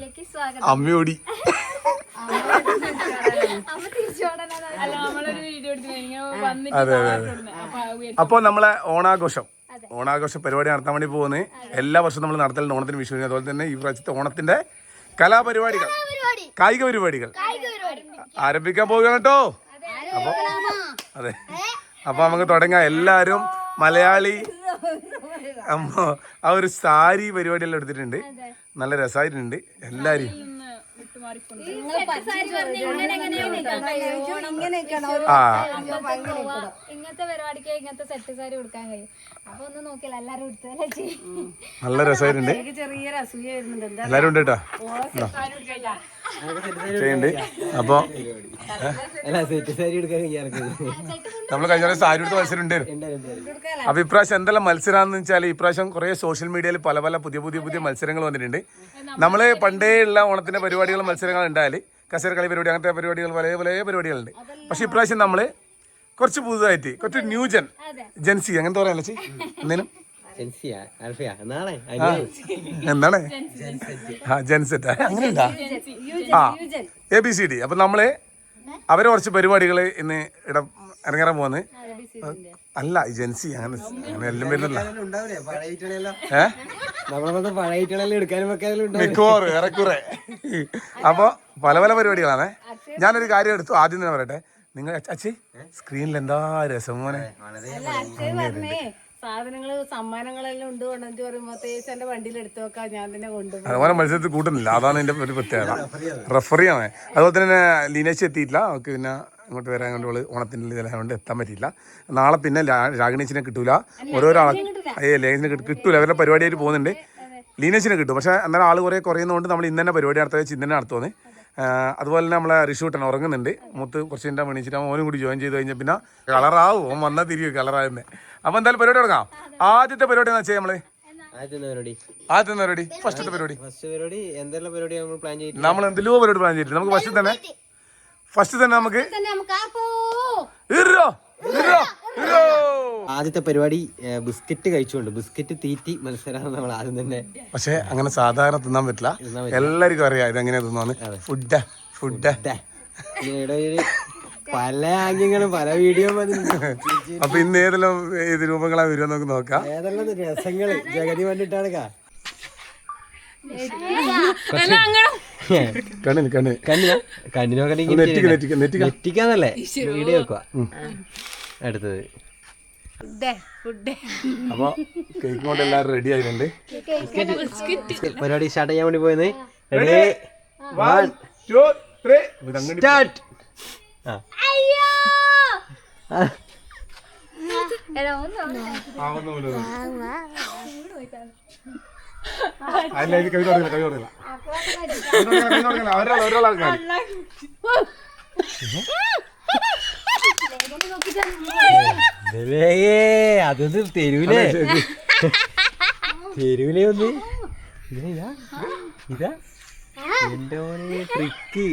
ചാനലിലേക്ക് സ്വാഗതം. അമ്മയോടി അപ്പൊ നമ്മളെ ഓണാഘോഷ പരിപാടി നടത്താൻ വേണ്ടി പോകുന്നത് എല്ലാ വർഷവും നമ്മൾ നടത്തലുണ്ട്. ഓണത്തിന് വിഷുവിന് അതുപോലെ തന്നെ ഈ പ്രാവശ്യത്തെ ഓണത്തിന്റെ കലാപരിപാടികൾ കായിക പരിപാടികൾ ആരംഭിക്കാൻ പോവുകയാണ് കേട്ടോ. അപ്പൊ അതെ, അപ്പൊ നമുക്ക് തുടങ്ങാം. എല്ലാരും മലയാളി ആ ഒരു സാരി പരിപാടിയെല്ലാം എടുത്തിട്ടുണ്ട്. നല്ല രസമായിട്ടുണ്ട് എല്ലാരും. ഇങ്ങനത്തെ പരിപാടിക്ക് ഇങ്ങനത്തെ സെറ്റ് സാരി കൊടുക്കാൻ കഴിയും. അപ്പൊ ഒന്ന് നോക്കില്ല എല്ലാരും നല്ല രസമായിട്ടുണ്ട്. എല്ലാരും ഉണ്ട് കേട്ടോ ചെയ്യുന്നുണ്ട്. അപ്പൊ നമ്മൾ കഴിഞ്ഞ പ്രാവശ്യം സാരി എടുത്ത മത്സരം ഉണ്ടായിരുന്നു. അപ്പൊ ഇപ്രാവശ്യം എന്തെല്ലാം മത്സരമാണെന്ന് വെച്ചാൽ ഇപ്രാവശ്യം കുറെ സോഷ്യൽ മീഡിയയിൽ പല പല പുതിയ മത്സരങ്ങൾ വന്നിട്ടുണ്ട്. നമ്മള് പണ്ടേ ഉള്ള ഓണത്തിന്റെ പരിപാടികൾ മത്സരങ്ങൾ ഉണ്ടായാല് കസേരക്കളി പരിപാടി അങ്ങനത്തെ പരിപാടികൾ പല പല പരിപാടികളുണ്ട്. പക്ഷെ ഇപ്രാവശ്യം നമ്മള് കുറച്ച് പുതുതായിട്ട് കുറച്ച് ന്യൂജൻ ജെൻസി അങ്ങനത്തെ പറയാൻ എന്തേലും എന്താണ് ജെൻസെറ്റ് അങ്ങനെയുണ്ടാ ABCD. അപ്പൊ നമ്മള് അവരെ കുറച്ച് പരിപാടികള് ഇന്ന് ഇറങ്ങാൻ പോകുന്നത്. അല്ല ജെൻസി അങ്ങനെ എല്ലാം വരുന്നല്ല മിക്കവാറും ഏറെക്കുറെ. അപ്പൊ പല പല പരിപാടികളാണ്. ഞാനൊരു കാര്യം എടുത്തു ആദ്യം തന്നെ പറയട്ടെ. നിങ്ങൾ അച്ഛി സ്ക്രീനിൽ എന്താ രസം മോനെ. സാധനങ്ങള് സമ്മാനങ്ങളെല്ലാം ഉണ്ട് കൊണ്ടെന്ന് പറയുമ്പോ എന്റെ വണ്ടിയിൽ എടുത്തു വെക്കാൻ ഞാൻ തന്നെ കൊണ്ടുപോകും. അതുപോലെ മത്സരത്തിൽ കൂട്ടുന്നില്ല, അതാണ് എന്റെ ഒരു പ്രത്യേകത. റഫറിയാണ്. അതുപോലെ തന്നെ ലീനേശ് എത്തിയിട്ടില്ല. അവർക്ക് പിന്നെ അങ്ങോട്ട് വരാൻ കൊണ്ട് ഓണത്തിൻ്റെ ഇതിലായതുകൊണ്ട് എത്താൻ പറ്റിയില്ല. നാളെ പിന്നെ രാഗണേശിനെ കിട്ടൂല. ഓരോരോ ലേഖനെ കിട്ടൂല. അവരുടെ പരിപാടിയായിട്ട് പോകുന്നുണ്ട്. ലീനേശിനെ കിട്ടും. പക്ഷെ അന്നേരം ആൾ കുറയുന്നതുകൊണ്ട് നമ്മൾ ഇന്ന് തന്നെ പരിപാടി നടത്താൻ വെച്ച് ഇന്ന് തന്നെ നടത്തുന്നത്. അതുപോലെ തന്നെ നമ്മളെ റിഷൂട്ടൻ ഉറങ്ങുന്നുണ്ട്. മൂത്ത് കുറച്ച് എൻ്റെ മണിച്ചിട്ട് ഓനും കൂടി ജോയിൻ ചെയ്ത് കഴിഞ്ഞാൽ പിന്നെ കളറാവും. ഓൻ വന്നാൽ തിരികെ കളറാകുന്നത്. അപ്പൊ എന്തായാലും പരിപാടി തുടങ്ങാം. ആദ്യത്തെ പരിപാടി എന്താ ചെയ്യാ നമ്മള്? ആദ്യത്തെ പരിപാടി ഫസ്റ്റത്തെ പരിപാടി നമ്മൾ എന്തെല്ലോ പരിപാടി പ്ലാൻ ചെയ്തിട്ട് നമുക്ക് ഫസ്റ്റ് തന്നെ നമുക്ക് ആദ്യത്തെ പരിപാടി ബിസ്ക്കറ്റ് കഴിച്ചുകൊണ്ട് ബിസ്ക്കറ്റ് തീറ്റി മത്സരമാണ് നമ്മൾ ആദ്യം തന്നെ. പക്ഷെ അങ്ങനെ സാധാരണ തിന്നാൻ പറ്റില്ല. എല്ലാവർക്കും അറിയാം ഇതെങ്ങനെയാ തിന്നാന്ന്. ഫുഡ് പല ആംഗ്യങ്ങളും പല വീഡിയോ. അപ്പൊ ഇന്ന് ഏതെല്ലാം ഏത് രൂപങ്ങളാ വരുമെന്ന് നമുക്ക് നോക്കാം. ഏതെല്ലാം രസങ്ങള് ജഗതി വേണ്ടിട്ടാണ് നെറ്റിക്കാന്നല്ലേ വീഡിയോ വെക്കുക. അടുത്തത് അപ്പൊ കേക്ക് കൊണ്ട് എല്ലാവരും റെഡി ആയിട്ടുണ്ട്. പരിപാടി സ്റ്റാർട്ട് ചെയ്യാൻ വേണ്ടി പോയത്. സ്റ്റാർട്ട്. അതൊന്ന് തെരുവിലെ ഒന്ന് ഇതാ എന്റെ ട്രിക്ക്.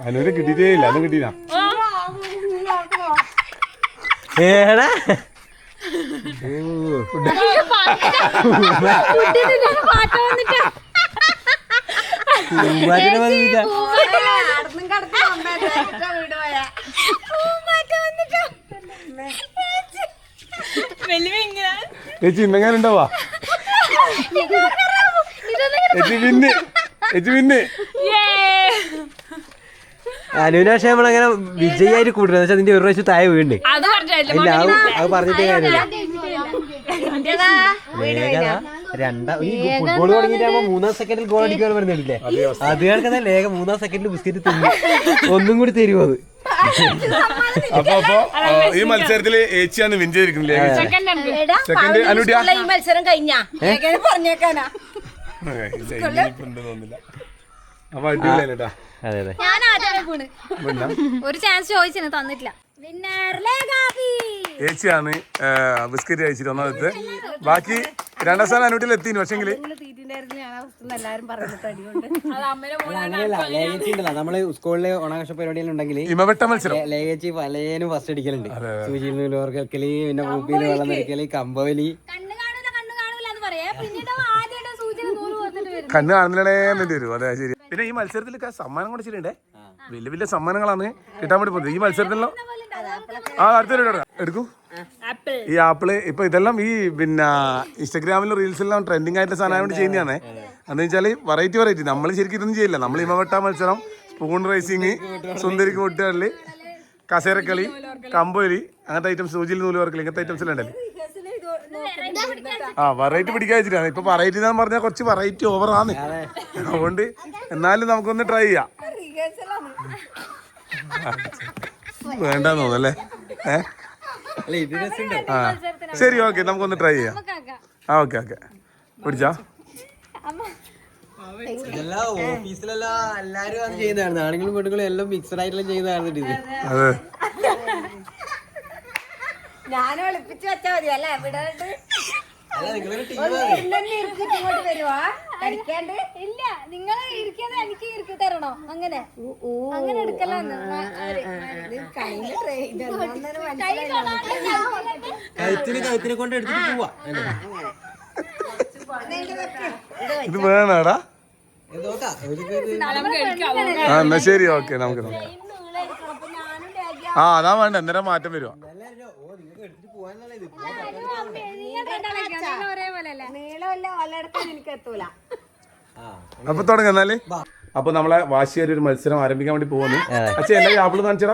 അതിനൊരു കിട്ടിയിട്ടേ ഇല്ല. അത് കിട്ടിയില്ല. ചേച്ചി ഇന്നെങ്ങനെ ഉണ്ടാവാ? അനുവിനാശം നമ്മളങ്ങനെ വിജയായിട്ട് കൂട്ടുന്നത് വെച്ചാൽ നിന്റെ ഒരു പ്രാവശ്യം താഴെ വീണ്ട്. അത് പറഞ്ഞിട്ടേ കാര്യമില്ല. ഫുട്ബോൾ തുടങ്ങിയിട്ടാകുമ്പോ 3 സെക്കൻഡിൽ ഗോൾ അടിക്കാൻ പറഞ്ഞില്ലേ? അത് കണക്കല്ല ലേഖ 3 സെക്കൻഡിൽ ബിസ്ക്കറ്റ് തിന്നു. ഒന്നും കൂടി തരുമോ അത്? അപ്പൊ ഈ മത്സരത്തില് ഏച്ചിയാണ് വിൻ ചെയ്തിരിക്കുന്നത്. മത്സരം കഴിഞ്ഞാ പറഞ്ഞേക്കാനാ. അപ്പൊ അടിപൊളിയാ. ഞാൻ ആദ്യമേ പോണ്. ഒരു ചാൻസ് ചോദിച്ചു തന്നിട്ടില്ല. ഏച്ചിയാണ് ബിസ്ക്കറ്റ് കഴിച്ചിട്ട് ഒന്നാമത്തെ. ബാക്കി രണ്ടാം സ്ഥാനം അനുട്ടിൽ എത്തിന് പക്ഷെങ്കിൽ എല്ലാരും പറയുന്നത് അടിയുണ്ട്. അങ്ങനെയല്ല ലേഖച്ചി ഉണ്ടല്ലോ നമ്മള് സ്കൂളില് ഓണാഘോഷ പരിപാടികളുണ്ടെങ്കിൽ ഇമവെട്ട മത്സരം ലേഖച്ചി പലേനും ഫസ്റ്റ് അടിക്കലുണ്ട്. സൂചിയിൽ നൂല് ഓർക്കല്, പിന്നെ മൂപ്പിയിൽ വെള്ളം നിറയ്ക്കല്, കമ്പവലി. കണ്ണ് കാണൂല എന്ന് പറയാ. പിന്നീട് ആദ്യമായിട്ട് സൂചന 100 വന്നിട്ട് വരും. കണ്ണ് കാണുന്നതിനേന്നിട്ട് വരും. അതെ ശരി. പിന്നെ ഈ മത്സരത്തിലൊക്കെ സമ്മാനം കൊടുത്തിട്ടുണ്ടേ. വലിയ വലിയ സമ്മാനങ്ങളാണ് കിട്ടാൻ വേണ്ടി പോകുന്നത് ഈ മത്സരത്തിലോ. അടുത്തൊരു എടുക്കൂ. ഈ ആപ്പിള് ഇപ്പൊ ഇതെല്ലാം ഈ പിന്നെ ഇൻസ്റ്റാഗ്രാമിലും റീൽസിലെല്ലാം ട്രെൻഡിങ് ആയിട്ടുള്ള സാധനം കൊണ്ട് ചെയ്യുന്നതാണ്. എന്ന് വെച്ചാൽ വെറൈറ്റി നമ്മൾ ശരിക്കും ഇതൊന്നും ചെയ്യില്ല. നമ്മൾ ഇമവെട്ട മത്സരം, സ്പൂൺ റേസിങ്, സുന്ദരിക്ക് മുട്ടുകളി, കസേരക്കളി, കമ്പൊലി, അങ്ങനത്തെ ഐറ്റംസ്, സൂചിയിൽ നൂല് വർക്കൽ, ഇങ്ങനത്തെ ഐറ്റംസ് എല്ലാം ഉണ്ടല്ലേ. വെറൈറ്റി പിടിക്കാൻ വെച്ചിട്ടാണ്. ഇപ്പൊ വെറൈറ്റി എന്ന് പറഞ്ഞാൽ കുറച്ച് വെറൈറ്റി ഓവറാണ്. അതുകൊണ്ട് എന്നാലും നമുക്കൊന്ന് ട്രൈ ചെയ്യാം. വേണ്ടെന്ന് തോന്നല്ലേ. ശരി, ഓക്കെ, നമുക്കൊന്ന് ട്രൈ ചെയ്യാം. ഓക്കെ പിടിച്ചാ. ഇതെല്ലാം ഓഫീസിലെല്ലാം എല്ലാരും അത് ചെയ്യുന്നതാണ്. ആണുങ്ങളും പെണ്ണുങ്ങളും എല്ലാം മിക്സഡ് ആയിട്ടുള്ള ചെയ്യുന്നതാണ് ഇത്. അതെ, ഞാൻ ഒളിപ്പിച്ച് വെച്ചാ മതി അല്ലേ? ഇവിടെ വരുവാ കടിക്കാണ്ട്. ഇല്ല, നിങ്ങൾ ഇരിക്കാതെ എനിക്ക് ഇരിക്കി തരണോ? അങ്ങനെ അങ്ങനെ എടുക്കലാന്ന്. കഴുത്തിനെ കൊണ്ട് എടുത്തിട്ട് പോവാ. ഇത് വേണോടാ? എന്നാ ശരി, ഓക്കെ, നമുക്ക് അതാ വേണ്ട. അന്നേരം മാറ്റം വരുവാ. അപ്പൊ തുടങ്ങാം എന്നാല്. അപ്പൊ നമ്മളെ വാശിയേറി ഒരു മത്സരം ആരംഭിക്കാൻ വേണ്ടി പോകുന്നു. അച്ഛൻ എല്ലാ ആപ്പിൾ കാണിച്ചാ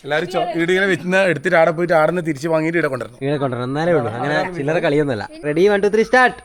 എല്ലാരും ഇങ്ങനെ വെച്ച് എടുത്തിട്ട് ആടെ പോയിട്ട് ആടെ തിരിച്ച് വാങ്ങിയിട്ട് ഇവിടെ കൊണ്ടുവരണം. എന്നാലേ ഉള്ളൂ. അങ്ങനെ ചില്ലറ കളിയൊന്നുമല്ല. Ready, 1 2 3 start.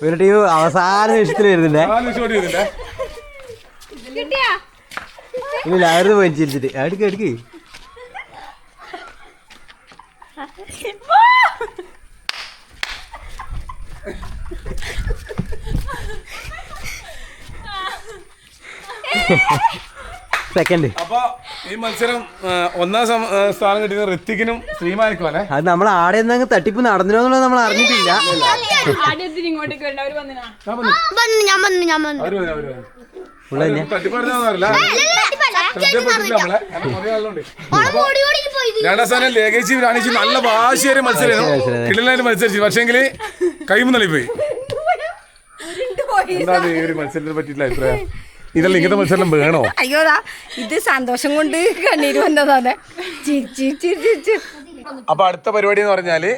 ഒരു ടീം അവസാന നിമിഷത്തിൽ വരുന്നുണ്ടേ. ഇല്ല, ആയിരുന്നു വലിച്ചിരിച്ചിട്ട് അടുക്ക്. സെക്കൻഡ്. അപ്പൊ ഈ മത്സരം ഒന്നാം സ്ഥാനം കിട്ടിയത് ഋത്തിക്കിനും ശ്രീമാനിക്കും അല്ലേ. അത് നമ്മൾ ആടെ തട്ടിപ്പ് നടന്നില്ലോ എന്നുള്ളത് നമ്മൾ അറിഞ്ഞിട്ടില്ല. രണ്ടാം സ്ഥാനം ലേഖേച്ചി രാണിച്ചി നല്ല വാശിയേറിയ മത്സരമായിരുന്നു. കിടലായിട്ട് മത്സരിച്ചു, പക്ഷേങ്കില് കൈമുന്നള്ളിപ്പോയി. എന്താണ് ഈ ഒരു മത്സരത്തിനെ പറ്റിയിട്ടില്ല അഭിപ്രായം? ഇതല്ല, ഇങ്ങനത്തെ മത്സരം വേണോ? അയ്യോടാ, ഇത് സന്തോഷം കൊണ്ട് കണ്ണീര് വന്നതാണ്. അപ്പൊ അടുത്ത പരിപാടി എന്ന് പറഞ്ഞാല്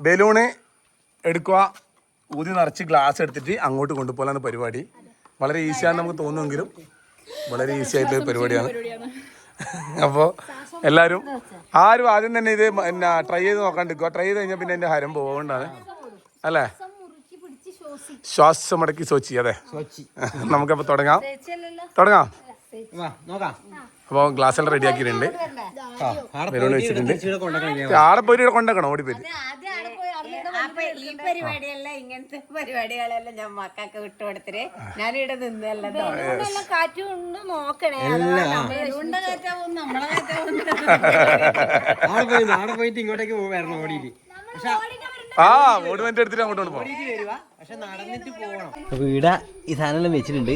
ബലൂണ് എടുക്കുക, ഊതി നിറച്ച് ഗ്ലാസ് എടുത്തിട്ട് അങ്ങോട്ട് കൊണ്ടുപോകാനാണ് പരിപാടി. വളരെ ഈസിയാണെന്ന് നമുക്ക് തോന്നുമെങ്കിലും വളരെ ഈസി ആയിട്ടുള്ള പരിപാടിയാണ്. അപ്പോൾ എല്ലാവരും ആരും ആദ്യം തന്നെ ഇത് പിന്നെ ട്രൈ ചെയ്ത് നോക്കാണ്ടിരിക്കുക. ട്രൈ ചെയ്ത് കഴിഞ്ഞാൽ പിന്നെ എൻ്റെ ഹരം പോകുകൊണ്ടാണ് അല്ലേ. ശ്വാസം അടക്കി സോച്ചി. അതെ, നമുക്കപ്പോൾ തുടങ്ങാം. അപ്പോൾ ഗ്ലാസ് എല്ലാം റെഡി ആക്കിയിട്ടുണ്ട്. ബലൂൺ വെച്ചിട്ടുണ്ട്. ആടെ പോയിട്ട് കൊണ്ടാക്കണം, ഓടിപ്പോയി. ഈ പരിപാടിയല്ല, ഇങ്ങനത്തെ പരിപാടികളെല്ലാം ഞാൻ മക്കൾക്ക് വിട്ടുകൊടുത്തിട്ട് ഞാനിവിടെ നിന്നല്ല. കാറ്റും ഉണ്ട്, നോക്കണേ. നമ്മളെ പോയിട്ട് ഇങ്ങോട്ടേക്ക് വരണം ഓടിയിട്ട്. ഓടുമെന്റ് എടുത്തിട്ട് അങ്ങോട്ട് പോകാം. അപ്പൊ ഇവിടെ ഈ സാധനം വെച്ചിട്ടുണ്ട്.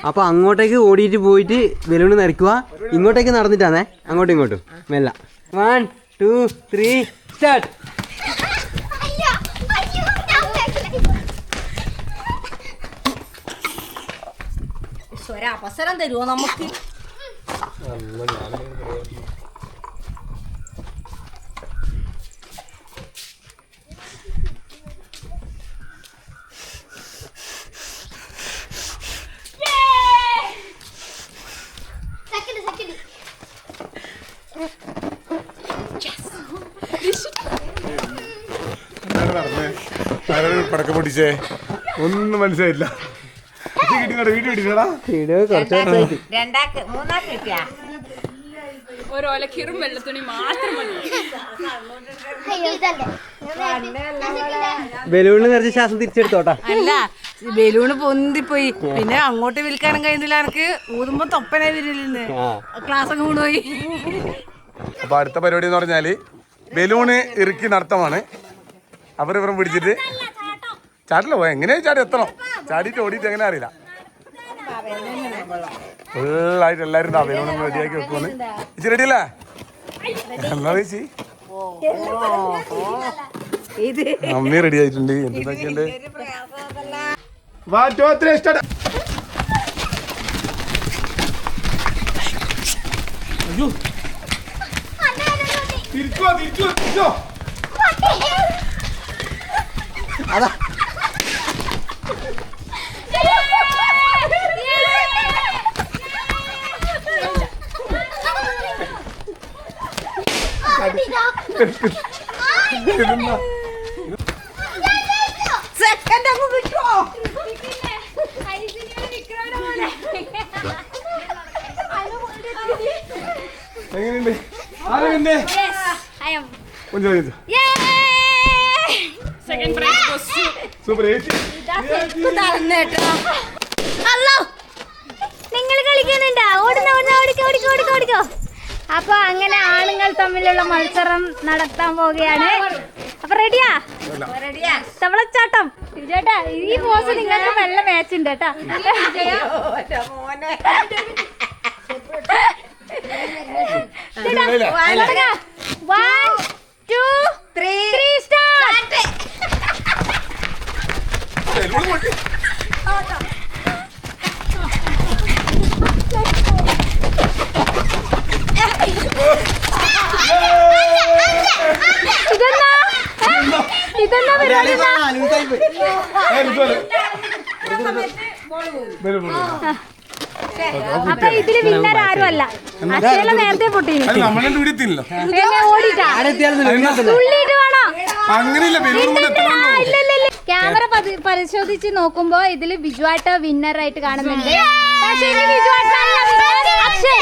അപ്പൊ അങ്ങോട്ടേക്ക് ഓടിയിട്ട് പോയിട്ട് ബലൂണ് നിറയ്ക്കുക. ഇങ്ങോട്ടേക്ക് നടന്നിട്ടാണേ, അങ്ങോട്ടും ഇങ്ങോട്ടും മെല്ല. 1 2 3 സ്റ്റാർട്ട്. ഒരവസരം തരുമോ നമുക്ക്? പടക്കം പൊട്ടിച്ചേ ഒന്നും മനസ്സിലായില്ല. വീഡിയോ കിട്ടിയടാ. വീഡിയോ കുറച്ച് രണ്ടാക്ക് മൂന്നാക്ക് കിട്ടിയാ ഒരോലക്കീറും വെള്ളത്തുണി മാത്രം മതി. ബലൂണിൽ നിറച്ച് ശ്വാസം തിരിച്ചെടുത്തോട്ടാ. അല്ല ബലൂണ് പൊന്തിപ്പോയി. പിന്നെ അങ്ങോട്ട് വിൽക്കാനും കഴിയുന്നില്ല. എനിക്ക് ഊതുമ്പോ തൊപ്പനെ വരില്ലെന്ന് ക്ലാസ് ഒക്കെ കൊണ്ടുപോയി. അപ്പൊ അടുത്ത പരിപാടി എന്ന് പറഞ്ഞാല് ബലൂണ് ഇറുക്കി നടത്തമാണ്. അവരിവരും പിടിച്ചിട്ട് ചാട്ടില്ല പോയ എങ്ങനെയാ ചാടി എത്തണം. ചാടിയിട്ട് ഓടിയിട്ട് എങ്ങനെ അറിയില്ല. ഫുള്ളായിട്ട് എല്ലാരും ബലൂണൊന്ന് റെഡിയാക്കി വെക്കുമെന്ന്. ചേച്ചി റെഡിയല്ലേ? എന്നാ ചേച്ചി അമ്മി റെഡി ആയിട്ടുണ്ട്. എന്തൊക്കെയുണ്ട് തിരിച്ചോ തിരിച്ചോ തിരിച്ചോ. അതാ സെക്കൻഡ് അങ്ങ് വിട്ടോ. എങ്ങനെയുണ്ട്? ആരെയുണ്ട്? സൂപ്പർ. നിങ്ങൾ കളിക്കുന്നുണ്ടോ? ഓടിക്കോ. അപ്പൊ അങ്ങനെ ആണുങ്ങൾ തമ്മിലുള്ള മത്സരം നടത്താൻ പോവുകയാണ്. അപ്പൊ റെഡിയാ? തവളച്ചാട്ടം. ചേട്ടാ ഈ പോസ് നിങ്ങൾക്ക് നല്ല മാച്ച് ഉണ്ട് കേട്ടാ. One, two, three, start. അപ്പൊ ഇതില് വിന്നർ ആരും അല്ല. അക്ഷയല നേരത്തെ പൊട്ടി ക്യാമറ പരിശോധിച്ച് നോക്കുമ്പോ ഇതില് ബിജുവാട്ട വിന്നർ ആയിട്ട് കാണുന്നുണ്ട്. പക്ഷേ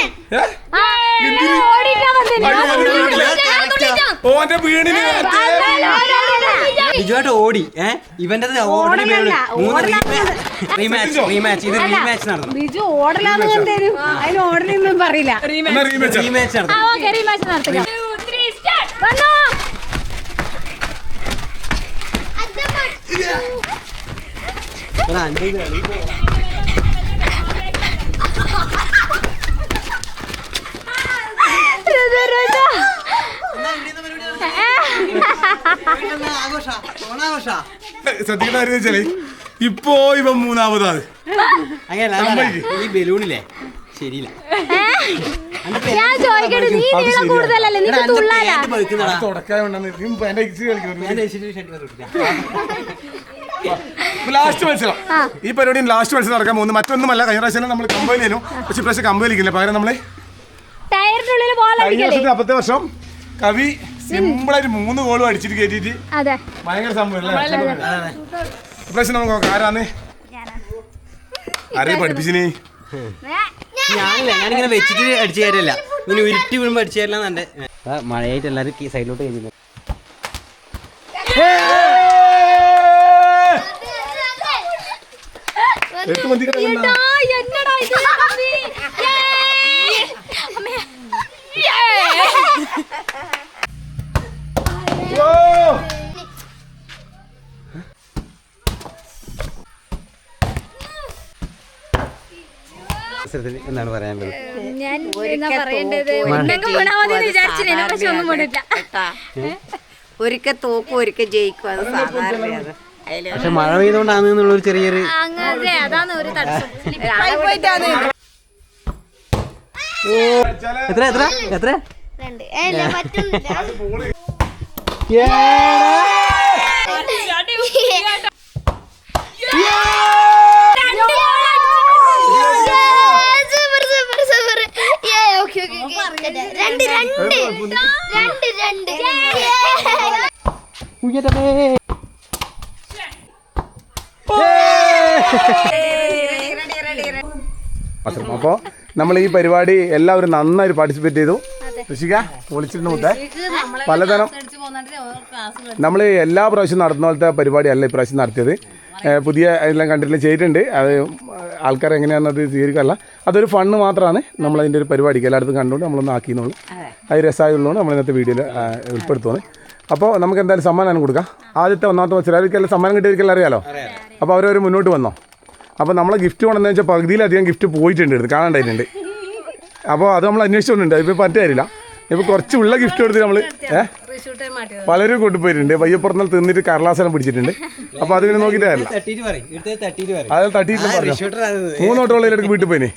ബിജുവായിട്ട് ഓടി. ഇവന്റെ ബിജു ഓടലാന്ന് കണ്ടു. അതിന് ഓടലൊന്നും പറയില്ല. റീമാച്ച് നടത്തുക. ശ്രദ്ധിക്കുന്ന കാര്യം വെച്ചാല് ഇപ്പോ ഇവ മൂന്നാമതാണ്. ഈ ബലൂണില്ലേ ശരിയില്ല. ഞാൻ ചോദിക്കട്ടെ, നീ നീളം കൂടുതലല്ലേ? നീ തുള്ളാലാ? ലാസ്റ്റ് മത്സരം. ഈ പരിപാടി ലാസ്റ്റ് മത്സരം നടക്കാൻ പോകുന്നു. മറ്റൊന്നുമല്ല, കഴിഞ്ഞ പ്രാവശ്യം നമ്മൾ കമ്പയിൽ ചെയ്യുന്നു. പക്ഷെ ഇപ്രാവശ്യം കമ്പയിലില്ല. പകരം നമ്മള് കഴിഞ്ഞ വർഷത്തെ 40 വർഷം കവി സിമ്പിളായിട്ട് 3 ഗോളും അടിച്ചിട്ട് കയറ്റിട്ട് ഭയങ്കര സംഭവം. ഇപ്രാവശ്യം നമുക്ക് നോക്കാം ആരാന്ന് ആരെയും പഠിപ്പിച്ചിനി. ഞാനിങ്ങനെ വെച്ചിട്ട് അടിച്ചു കയറില്ല. ഇങ്ങനെ ഉരുട്ടി വീഴുമ്പോ അടിച്ചു കയറില്ല. എന്റെ മഴയായിട്ട് എല്ലാവരും സൈഡിലോട്ട് കഴിഞ്ഞില്ല. എന്താണ് പറയാനുള്ളത്? ഞാൻ പറയേണ്ടത് ഒരിക്കൽ തോക്കും ഒരിക്കൽ ജയിക്കും. അത് സാധാരണ പക്ഷെ മഴ പെയ്തോണ്ടാന്നുള്ളൊരു ചെറിയൊരു അങ്ങനെ അതാണ് ഒരു തടസ്സം. എത്ര എത്ര എത്ര അപ്പോൾ നമ്മൾ ഈ പരിപാടി എല്ലാവരും നന്നായിട്ട് പാർട്ടിസിപ്പേറ്റ് ചെയ്തു. ഋഷിക വിളിച്ചിരുന്നു മുത്തേ പലതരം നമ്മൾ എല്ലാ പ്രാവശ്യം നടത്തുന്ന പോലത്തെ പരിപാടിയല്ല ഇപ്രാവശ്യം നടത്തിയത്. പുതിയ എല്ലാം കണ്ടിട്ട് ചെയ്തിട്ടുണ്ട്. അത് ആൾക്കാർ എങ്ങനെയാണെന്നത് സ്വീകരിക്കാറില്ല. അതൊരു ഫണ്ണ് മാത്രമാണ് നമ്മളതിൻ്റെ ഒരു പരിപാടിക്ക് എല്ലായിടത്തും കണ്ടുകൊണ്ട് നമ്മളൊന്ന് ആക്കിയെന്നുള്ളൂ. അത് രസമായുള്ളൂ നമ്മൾ ഇന്നത്തെ വീഡിയോയിൽ ഉൾപ്പെടുത്തുന്നത്. അപ്പോൾ നമുക്ക് എന്തായാലും സമ്മാനം കൊടുക്കാം. ആദ്യത്തെ ഒന്നാമത്തെ മത്സരം സമ്മാനം കിട്ടിയവർക്കെല്ലാം അറിയാലോ. അപ്പോൾ അവരവർ മുന്നോട്ട് വന്നോ. അപ്പോൾ നമ്മളെ ഗിഫ്റ്റ് വേണമെന്ന് വെച്ചാൽ പകുതിയിലധികം ഗിഫ്റ്റ് പോയിട്ടുണ്ട്, എടുത്ത് കാണാണ്ടായിട്ടുണ്ട്. അപ്പോൾ അത് നമ്മൾ അന്വേഷിച്ചുകൊണ്ടുണ്ട്. ഇപ്പോൾ പറ്റാറില്ല. ഇപ്പോൾ കുറച്ച് ഉള്ള ഗിഫ്റ്റ് കൊടുത്ത് നമ്മൾ പലരും കൊണ്ടുപോയിട്ടുണ്ട്. വയ്യപ്പുറത്തിൽ തിന്നിട്ട് കടലാസനം പിടിച്ചിട്ടുണ്ട്. അപ്പോൾ അതിങ്ങനെ നോക്കിയിട്ട് കാര്യമില്ല. അത് തട്ടിയിട്ടില്ല പറഞ്ഞു 3 ഓട്ടോളിലേക്ക് വീട്ടിൽ പോയിന്.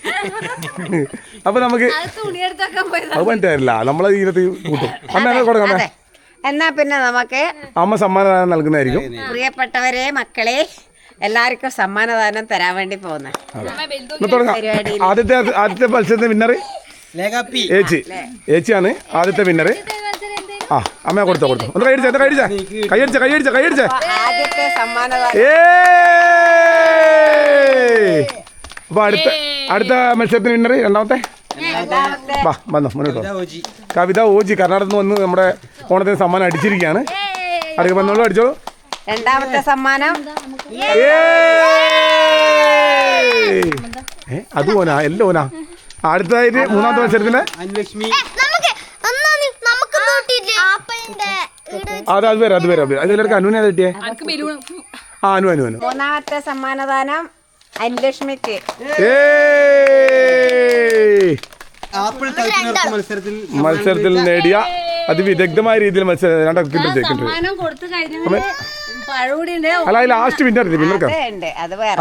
അപ്പോൾ നമുക്ക് അത് പറ്റാറില്ല. നമ്മളെ ഇതിനകത്ത് കൂട്ടും. അമ്മ കൊടുക്കാം. എന്നാ പിന്നെ നമുക്ക് അമ്മ സമ്മാനദാനം നൽകുന്നതായിരിക്കും. പ്രിയപ്പെട്ടവരെ മക്കളെ എല്ലാവർക്കും സമ്മാനദാനം തരാൻ വേണ്ടി പോകുന്നത് ആദ്യത്തെ മത്സരത്തിന്റെ വിന്നർ ഏച്ചിയാണ് ആദ്യത്തെ വിന്നർ. ആ അമ്മ കൊടുത്തോ ഒന്ന് കൈയടിച്ച ആദ്യത്തെ സമ്മാനദാനം. അപ്പൊ അടുത്ത മത്സരത്തിന് വിന്നർ രണ്ടാമത്തെ വാ വന്നോ മുന്നോട്ടോ. കവിത ഓജി കർണാടകത്തിൽ നിന്ന് വന്ന് നമ്മുടെ ഓണത്തിന് സമ്മാനം അടിച്ചിരിക്കുകയാണ്. അടുക്ക വന്നോളൂ, അടിച്ചോളൂ. രണ്ടാമത്തെ സമ്മാനം അത് ഓനാ എല്ലാം ഓനാ. അടുത്തതായിട്ട് മൂന്നാമത്തെ മത്സരത്തിന് അത് വരാം അതിലേക്ക് അനുവിനെ കിട്ടിയേ. ആ അനു മൂന്നാമത്തെ സമ്മാനദാനം അൻലക്ഷ്മിക്ക്. മത്സരത്തിൽ നേടിയ അതിവിദഗ്ധമായ രീതിയിൽ മത്സരം അല്ല ലാസ്റ്റ് വിന്നർ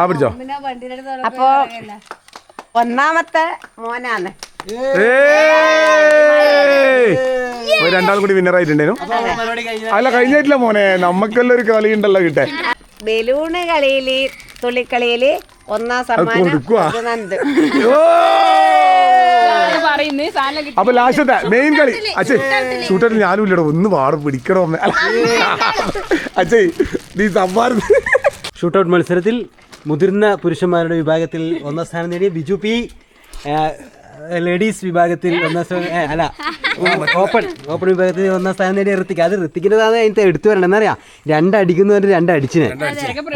പിടിച്ചോ. അപ്പോ ഒന്നാമത്തെ മോനാണ്. രണ്ടാളും കൂടി വിന്നർ ആയിട്ടുണ്ടേനു. അല്ല കഴിഞ്ഞിട്ടില്ല മോനെ, നമുക്കെല്ലാം ഒരു കളി ഉണ്ടല്ലോ കിട്ടേ. ബലൂണ് കളിയില് തുള്ളിക്കളിയില് ഒന്നാം സമ്മാനം. അപ്പൊ ലാസ്റ്റത്തെ മെയിൻ കളി അച്ഛേ ഷൂട്ടറിൽ ഞാനും ഇല്ലടോ, ഒന്ന് പാടും പിടിക്കണോ അച്ഛേ നീ സമ്മാനം. ഷൂട്ടൗട്ട് മത്സരത്തിൽ മുതിർന്ന പുരുഷന്മാരുടെ വിഭാഗത്തിൽ ഒന്നാം സ്ഥാനം നേടിയ ബിജു പി, ലേഡീസ് വിഭാഗത്തിൽ ഒന്നാം സ്ഥാനം അല്ല ഓപ്പൺ വിഭാഗത്തിൽ ഒന്നാം സ്ഥാനം നേടിയ ഋത്തിക്ക്. അത് ഋത്തിക്കിൻ്റെതാണ് അതിൻ്റെ എടുത്തു വരണം. എന്നറിയാം, രണ്ടടിക്കുന്നവര് രണ്ടടിച്ചിനെ.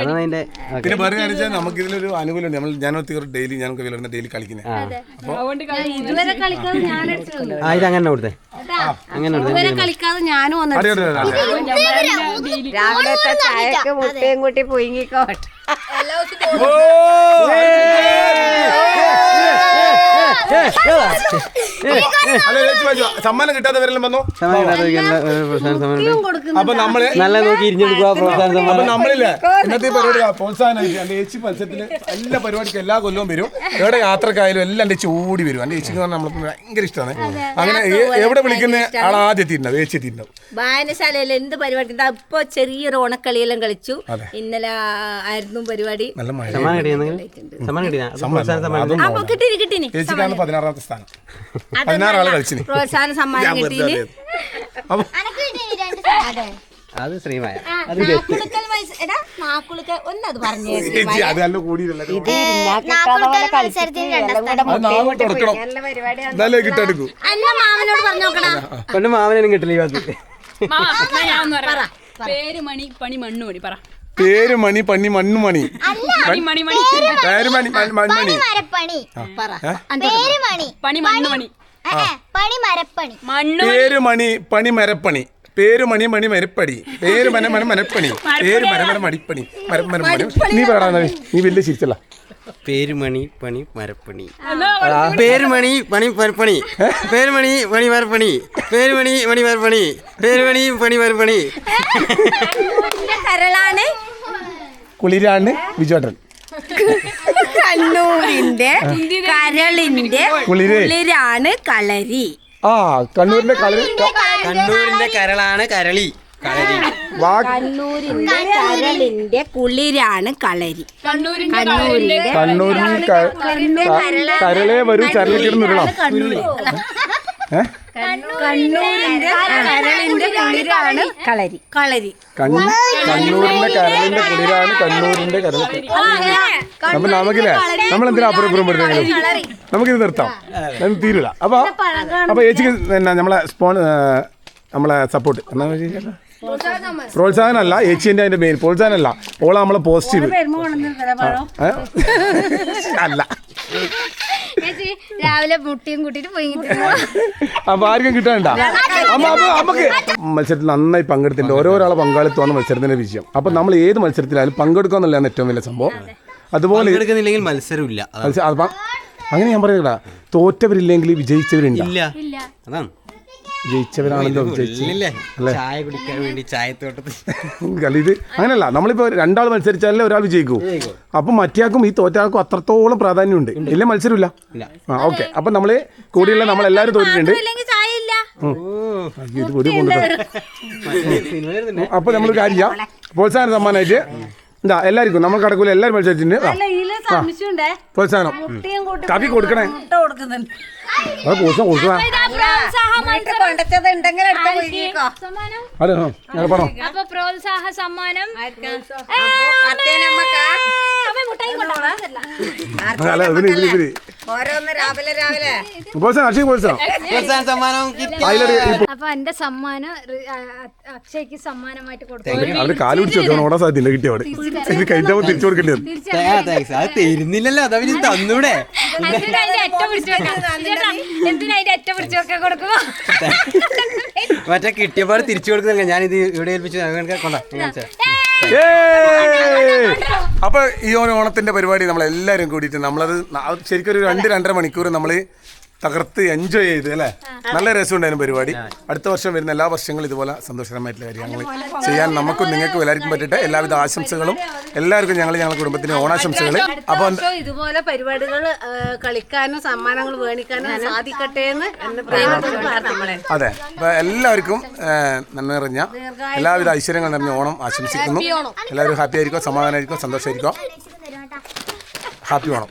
അതാണ് അതിന്റെ. പിന്നെ പറയുക നമുക്ക് ഇതിലൊരു ആനുകൂല്യം. ഡെയിലി ഡെയിലി കളിക്കുന്നത്. ഇതങ്ങനെ കൊടുത്തേ, അങ്ങനെ രാവിലത്തെ ചായക്ക് മുട്ടയും കൂട്ടി പുഴുങ്ങിക്കോട്ടെ. സമ്മാനം കിട്ടാത്തവരെല്ലാം വന്നോ. അപ്പൊ നമ്മള് നല്ല നോക്കി ഇരിഞ്ഞെടുക്കുക. അപ്പൊ നമ്മളില്ലേ ഇന്നത്തെ പരിപാടി പ്രോത്സാഹനമായിട്ട് എന്റെ ചേച്ചി മത്സരത്തിന് എല്ലാ പരിപാടിക്കും എല്ലാ കൊല്ലവും വരും. എവിടെ യാത്രക്കായാലും എല്ലാം എന്റെ ഓടി വരും. എന്റെ ചേച്ചിക്ക് നമ്മൾക്ക് ഭയങ്കര ഇഷ്ടമാണ്. അങ്ങനെ എവിടെ വിളിക്കുന്ന ആൾ ആദ്യം എത്തിയിട്ടുണ്ടാവും, ചേച്ചി എത്തിയിട്ടുണ്ടാവും. വായനശാലയിൽ എന്ത് പരിപാടി ഇപ്പൊ ചെറിയൊരു ഓണക്കളിയെല്ലാം കളിച്ചു. ഇന്നലെ ആയിരുന്നു പരിപാടി. നല്ല മഴ. ചേച്ചിക്കാണ് 16ാമത്തെ സ്ഥാനം. 16 ആള് കളിച്ചു. പ്രോത്സാഹന സമ്മാനം കിട്ടി. അത് ശ്രീമായ ഒന്നത് പറഞ്ഞു. മാമനോട് പറഞ്ഞോക്കണം. കൊണ്ട് മാമനും കിട്ടില്ല ഈ ഭാഗത്ത്. പേര് മണി പണി മണ്ണുമണി പറ. പേര് മണി പണി മണ്ണുമണി. പേര് മണി പണി മരപ്പണി. പേര് മണി മണി മരപ്പടി. പേര് മന മന മനപ്പണി. പേര് മര മര മടിപ്പണി. നീ പറയാ, നീ വലിയ ചിരിച്ചല്ല. പേരുമണി പണി മരപ്പണി. പേരുമണി പണി മരപ്പണി. പേരുമണി പണി മരപ്പണി. പേരുമണി പണി മരപ്പണി. പേരുമണി പണി മരപ്പണി. കരളാണ് കുളിരാണ് ബിജുവേട്ടൻ. കണ്ണൂരിന്റെ കരളിന്റെ കുളിരാണ് കളരി. ആ കണ്ണൂരിന്റെ കളരി. കണ്ണൂരിന്റെ കരളാണ് കരളി. കണ്ണൂരിന്റെ കരളിന്റെ കുളിരാണ് കളരി. കണ്ണൂരിൽ കരളെ വരൂ ചരലിക്കിടുന്നിരളാം. കണ്ണൂരിന്റെ കരളിന്റെ കുളിരാണ് കളരി. കളരി കണ്ണൂരിന്റെ കരളിന്റെ കുളിരാണ് കണ്ണൂരിന്റെ കരൾ. അപ്പൊ നമുക്കില്ലേ നമ്മളെന്തിനാ അപ്പുറം ഇപ്പുറം പെടുന്നെങ്കിലും നമുക്കിത് നിർത്താം, തീരില്ല. അപ്പൊ ചേച്ചിക്ക് നമ്മളെ സപ്പോർട്ട് എന്നാ പ്രോത്സാഹനമല്ല ചേച്ചിന്റെ അതിന്റെ മെയിൻ പ്രോത്സാഹനമല്ല, ഓളെ നമ്മളെ പോസിറ്റീവ് അല്ല. രാവിലെ മുട്ടിയും കൂട്ടിട്ട് പോയി. അപ്പൊ ആർക്കും കിട്ടാണ്ട. നമുക്ക് മത്സരത്തിൽ നന്നായി പങ്കെടുത്തിട്ടുണ്ട്. ഓരോരാളെ പങ്കാളിത്തമാണ് മത്സരത്തിന്റെ വിജയം. അപ്പൊ നമ്മൾ ഏത് മത്സരത്തിലായാലും പങ്കെടുക്കുക എന്നുള്ളതാണ് ഏറ്റവും വലിയ സംഭവം. അതുപോലെ എടുക്കുന്നില്ലെങ്കിൽ മത്സരമില്ല. അങ്ങനെ ഞാൻ പറയുന്നില്ല, തോറ്റവരില്ലെങ്കിൽ വിജയിച്ചവരുണ്ട്. അതാണ് ജയിച്ചവരാണല്ലോ ചായ കുടിക്കാൻ വേണ്ടി ചായത്തോട്ടത്തിൽ. ഇത് അങ്ങനെയല്ല, നമ്മളിപ്പോ രണ്ടാൾ മത്സരിച്ചാലേ ഒരാൾ വിജയിക്കൂ. അപ്പൊ മറ്റേയാൾക്കും ഈ തോറ്റാൾക്കും അത്രത്തോളം പ്രാധാന്യമുണ്ട്. ഇല്ല മത്സരമില്ല. ഓക്കെ, അപ്പൊ നമ്മള് കൂടിയുള്ള നമ്മളെല്ലാരും തോറ്റിട്ടുണ്ട്. അപ്പൊ നമ്മൾ കാര്യം ചെയ്യാം, പ്രോത്സാഹന സമ്മാനമായിട്ട് എന്താ എല്ലാവർക്കും നമ്മൾ കടക്കൂല എല്ലാവരും മത്സരിച്ചിട്ടുണ്ട്. പ്രോത്സാഹനം കവി കൊടുക്കണേ, അത് പ്രോത്സാഹനം കൊടുക്കണ. അതെ ഞാൻ പറഞ്ഞോ. അപ്പൊ പ്രോത്സാഹ സമ്മാനം അല്ല ഇതിന് പ്രോത്സാഹനം സമ്മാനം. അപ്പൊ എന്റെ സമ്മാനം അക്ഷയ്ക്ക് സമ്മാനമായിട്ട് കൊടുത്തു. അവര് കാല് പിടിച്ചു വെക്കണം, ഓടാൻ സാധ്യത കിട്ടിയവിടെ ഇത് കഴിഞ്ഞാൽ തിരിച്ചു കൊടുക്കേണ്ടി വരും. അത് തരുന്നില്ലല്ലോ, അതവര് തന്നൂടെ. മറ്റേ കിട്ടിയപാട് തിരിച്ചു കൊടുക്കുന്നില്ല, ഞാനിത് ഇവിടെ ഏൽപ്പിച്ചു കൊണ്ടാ. അപ്പൊ ഈ ഓണത്തിന്റെ പരിപാടി നമ്മളെല്ലാരും കൂടിയിട്ട് നമ്മളത് ശരിക്കും ഒരു 2-2.5 മണിക്കൂർ നമ്മള് തകർത്ത് എൻജോയ് ചെയ്ത് അല്ലേ. നല്ല രസമുണ്ടായിരുന്നു പരിപാടി. അടുത്ത വർഷം വരുന്ന എല്ലാ വർഷങ്ങളും ഇതുപോലെ സന്തോഷകരമായിട്ടുള്ള കാര്യങ്ങൾ ചെയ്യാൻ നമുക്കും നിങ്ങൾക്കും എല്ലാവർക്കും പറ്റട്ടെ. എല്ലാവിധ ആശംസകളും എല്ലാവർക്കും ഞങ്ങളുടെ കുടുംബത്തിന് ഓണാശംസകൾ. അപ്പൊ ഇതുപോലെ പരിപാടികൾ കളിക്കാനും സമ്മാനങ്ങൾ മേടിക്കാനും സാധിക്കട്ടെ എന്ന്. അതെ, അപ്പൊ എല്ലാവർക്കും നന്മ നിറഞ്ഞ എല്ലാവിധ ഐശ്വര്യങ്ങൾ നിറഞ്ഞ ഓണം ആശംസിക്കുന്നു. എല്ലാവരും ഹാപ്പി ആയിരിക്കും, സമാധാനമായിരിക്കും, സന്തോഷമായിരിക്കും. ഹാപ്പി ഓണം.